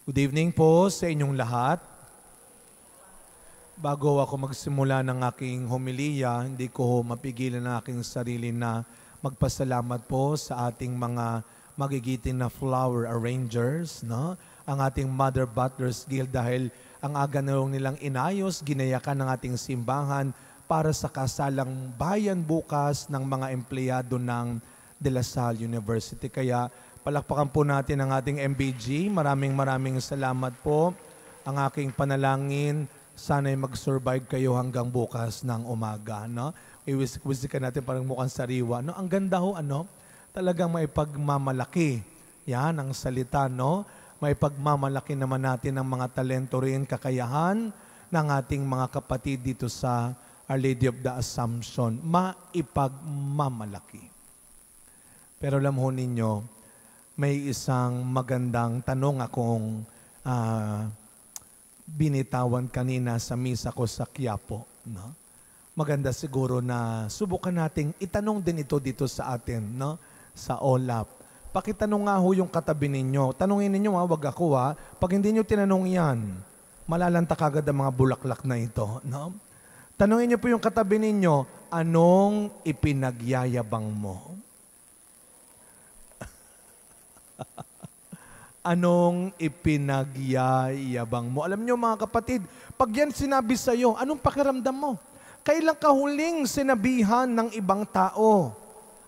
Good evening po sa inyong lahat. Bago ako magsimula ng aking homilya, hindi ko mapigilan ang aking sarili na magpasalamat po sa ating mga magigiting na flower arrangers, no? Ang ating Mother Butlers Guild dahil ang aga na nilang inayos, ginayakan ng ating simbahan para sa kasalang bayan bukas ng mga empleyado ng De La Salle University. Kaya palakpakan po natin ang ating MBG. Maraming salamat po. Ang aking panalangin, sana'y mag-survive kayo hanggang bukas ng umaga. No? Iwisik-wisikan natin parang mukhang sariwa. No? Ang ganda ho, talagang may pagmamalaki. Yan ang salita, no? May pagmamalaki naman natin ang mga talento rin, kakayahan ng ating mga kapatid dito sa Our Lady of the Assumption. Maipagmamalaki. Pero alam ho ninyo, may isang magandang tanong akong binitawan kanina sa misa ko sa Quiapo. No? Maganda siguro na subukan nating itanong din ito dito sa atin, no? Sa OLAP. Pakitanong nga ho yung katabi ninyo. Tanungin ninyo, wag ako ha. Pag hindi nyo tinanong yan, malalanta kagad ang mga bulaklak na ito. No? Tanungin nyo po yung katabi ninyo, anong ipinagyayabang mo? Anong ipinagyayabang mo? Alam niyo mga kapatid, pag yan sinabi sa iyo, anong pakiramdam mo? Kailan ka huling sinabihan ng ibang tao?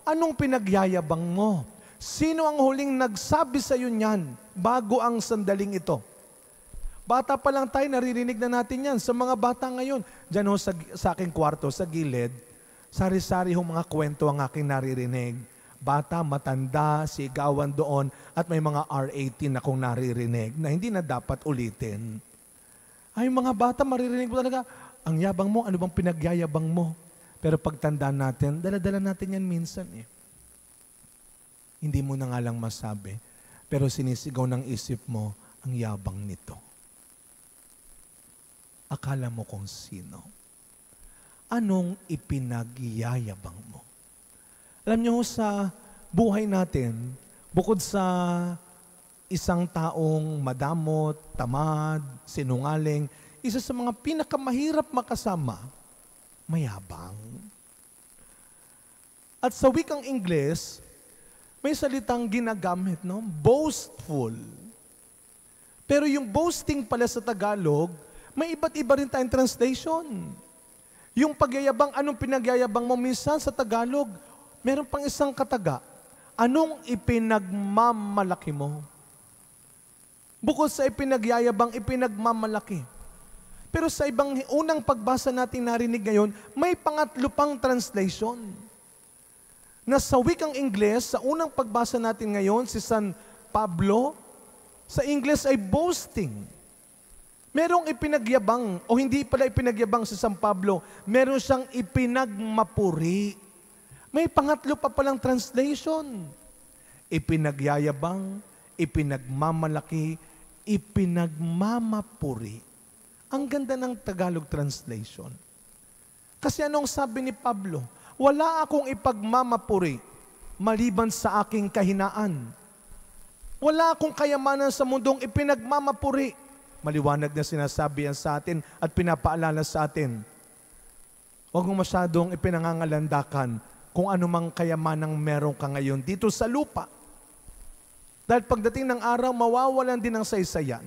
Anong pinagyayabang mo? Sino ang huling nagsabi sa iyo niyan bago ang sandaling ito? Bata pa lang tayo, naririnig na natin yan. Sa mga bata ngayon, dyan ho sa aking kwarto, sa gilid, sari-sari ho mga kwento ang aking naririnig. Bata, matanda, sigawan doon, at may mga R18 akong naririnig na hindi na dapat ulitin. Ay, mga bata, maririnig mo talaga, ang yabang mo, ano bang pinagyayabang mo? Pero pagtanda natin, dala-dala natin yan minsan eh. Hindi mo na nga lang masabi, pero sinisigaw ng isip mo, ang yabang nito. Akala mo kung sino. Anong ipinagyayabang mo? Alam niyo sa buhay natin, bukod sa isang taong madamot, tamad, sinungaling, isa sa mga pinakamahirap makasama, mayabang. At sa wikang Ingles, may salitang ginagamit, no? Boastful. Pero yung boasting pala sa Tagalog, may iba't iba rin tayong translation. Yung pagyayabang, anong pinagyayabang mo minsan sa Tagalog? Meron pang isang kataga, anong ipinagmamalaki mo? Bukod sa ipinagyayabang, ipinagmamalaki. Pero sa ibang unang pagbasa natin narinig ngayon, may pangatlo pang translation. Na sa wikang Ingles, sa unang pagbasa natin ngayon, si San Pablo, sa Ingles ay boasting. Merong ipinagyabang, o hindi pala ipinagyabang si San Pablo, meron siyang ipinagmapuri. May pangatlo pa palang translation. Ipinagyayabang, ipinagmamalaki, ipinagmamapuri. Ang ganda ng Tagalog translation. Kasi anong sabi ni Pablo? Wala akong ipagmamapuri maliban sa aking kahinaan. Wala akong kayamanan sa mundong ipinagmamapuri. Maliwanag na sinasabi yan sa atin at pinapaalala sa atin. Huwag mo masyadong ipinangangalandakan kung anumang kayamanang meron ka ngayon dito sa lupa. Dahil pagdating ng araw, mawawalan din ng saysayan.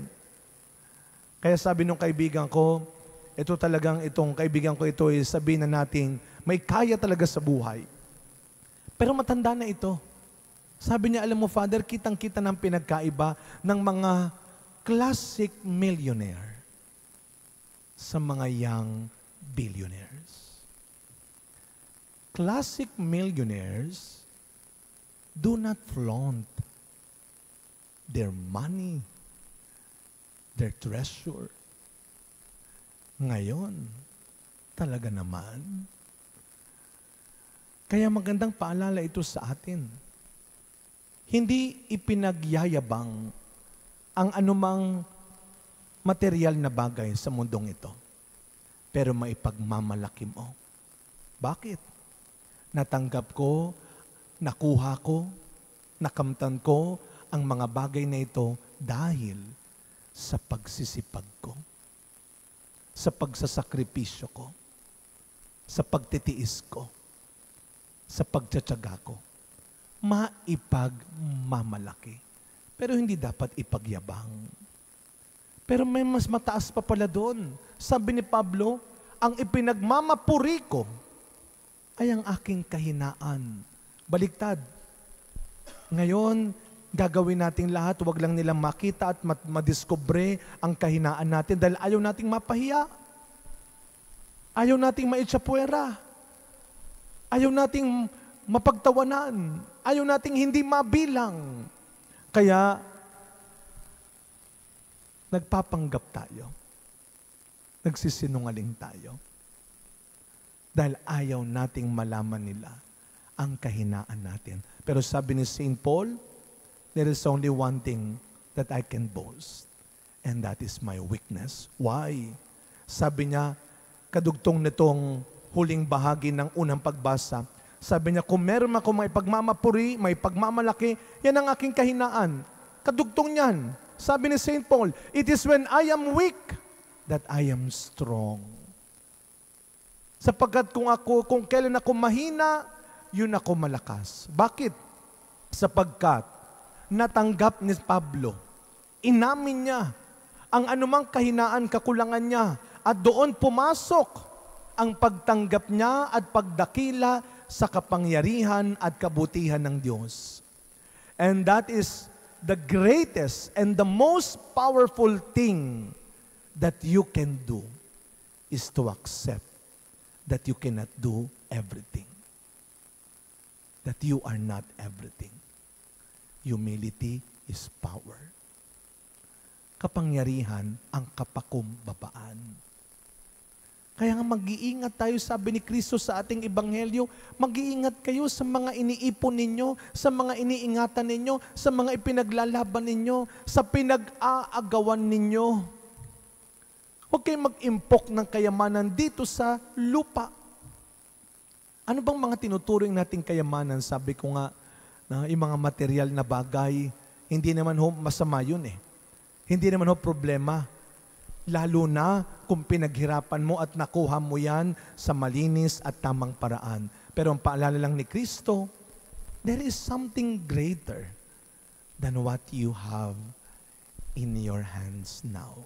Kaya sabi nung kaibigan ko, itong kaibigan ko ito, sabihin na natin, may kaya talaga sa buhay. Pero matanda na ito. Sabi niya, alam mo Father, kitang-kita ng pinagkaiba ng mga classic millionaire sa mga young billionaires. Classic millionaires do not flaunt their money, their treasure. Ngayon, talaga naman. Kaya magandang paalala ito sa atin. Hindi ipinagyayabang ang anumang material na bagay sa mundong ito, pero maipagmamalaki mo. Bakit? Natanggap ko, nakuha ko, nakamtan ko ang mga bagay na ito dahil sa pagsisipag ko, sa pagsasakripisyo ko, sa pagtitiis ko, sa pagtsatsaga ko, maipagmamalaki. Pero hindi dapat ipagyabang. Pero may mas mataas pa pala doon. Sabi ni Pablo, ang ipinagmamapuri ko ay ang aking kahinaan. Baliktad. Ngayon, gagawin natin lahat, huwag lang nilang makita at madiskubre ang kahinaan natin dahil ayaw nating mapahiya. Ayaw nating maitsapwera. Ayaw nating mapagtawanan. Ayaw nating hindi mabilang. Kaya, nagpapanggap tayo. Nagsisinungaling tayo. Dahil ayaw nating malaman nila ang kahinaan natin. Pero sabi ni St. Paul, there is only one thing that I can boast, and that is my weakness. Why? Sabi niya, kadugtong nitong huling bahagi ng unang pagbasa, sabi niya, kung meron ako may pagmamapuri, may pagmamalaki, yan ang aking kahinaan. Kadugtong niyan. Sabi ni St. Paul, it is when I am weak that I am strong. Sapagkat kung kailan ako mahina, yun ako malakas. Bakit? Sapagkat natanggap ni Pablo, inamin niya ang anumang kahinaan, kakulangan niya, at doon pumasok ang pagtanggap niya at pagdakila sa kapangyarihan at kabutihan ng Diyos. And that is the greatest and the most powerful thing that you can do is to accept that you cannot do everything. That you are not everything. Humility is power. Kapangyarihan ang kapakumbabaan. Kaya nga mag-iingat tayo, sabi ni Kristo sa ating ebanghelyo, mag-iingat kayo sa mga iniipon ninyo, sa mga iniingatan ninyo, sa mga ipinaglalaban ninyo, sa pinag-aagawan ninyo. Huwag kayong mag-impok ng kayamanan dito sa lupa. Ano bang mga tinuturing nating kayamanan? Sabi ko nga, na yung mga material na bagay, hindi naman ho masama yun eh. Hindi naman ho problema. Lalo na kung pinaghirapan mo at nakuha mo yan sa malinis at tamang paraan. Pero ang paalala lang ni Kristo, there is something greater than what you have in your hands now.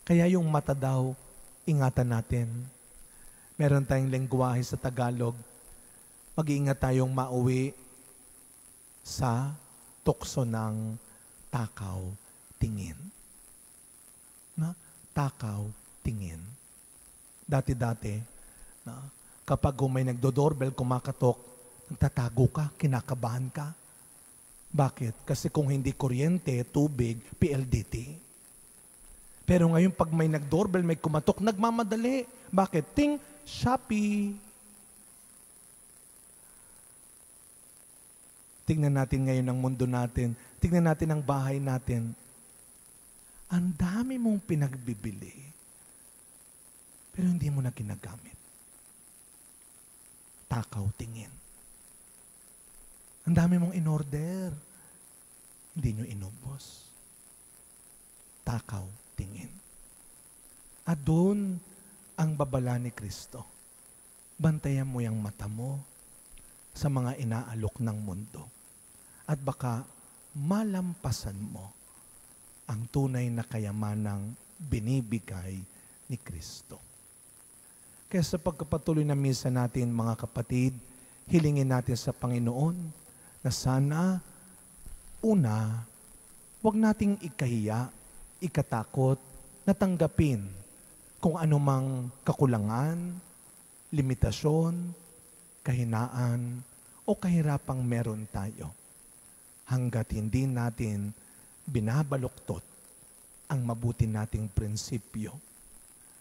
Kaya yung mata daw, ingatan natin. Meron tayong lengguwahe sa Tagalog, mag-iingat tayong mauwi sa tukso ng takaw tingin. Na takaw tingin. Dati-dati, na kapag may nagdo-doorbell, kumakatok, nagtatago ka, kinakabahan ka. Bakit? Kasi kung hindi kuryente, tubig, PLDT. Pero ngayon, pag may nag-doorbell, may kumatok, nagmamadali. Bakit? Ting, Shopee. Tingnan natin ngayon ang mundo natin. Tingnan natin ang bahay natin. Ang dami mong pinagbibili, pero hindi mo na ginagamit. Takaw tingin. Ang dami mong in-order, hindi nyo inubos. Takaw tingin. At doon ang babala ni Kristo. Bantayan mo yung mata mo sa mga inaalok ng mundo. At baka malampasan mo ang tunay na kayamanang binibigay ni Kristo. Kaya sa pagkapatuloy na misa natin, mga kapatid, hilingin natin sa Panginoon na sana, una, huwag nating ikahiya, ikatakot, natanggapin kung anumang kakulangan, limitasyon, kahinaan, o kahirapang meron tayo. Hanggat hindi natin binabaluktot ang mabuti nating prinsipyo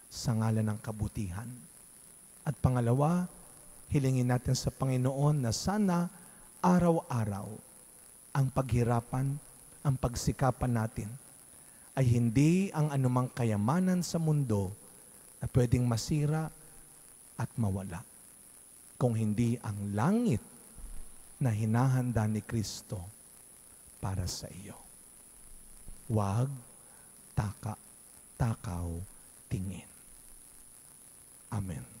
sa ngalan ng kabutihan. At pangalawa, hilingin natin sa Panginoon na sana araw-araw ang paghirapan, ang pagsikapan natin ay hindi ang anumang kayamanan sa mundo na pwedeng masira at mawala. Kung hindi ang langit na hinahanda ni Kristo para sa iyo. Huwag takaw tingin. Amen.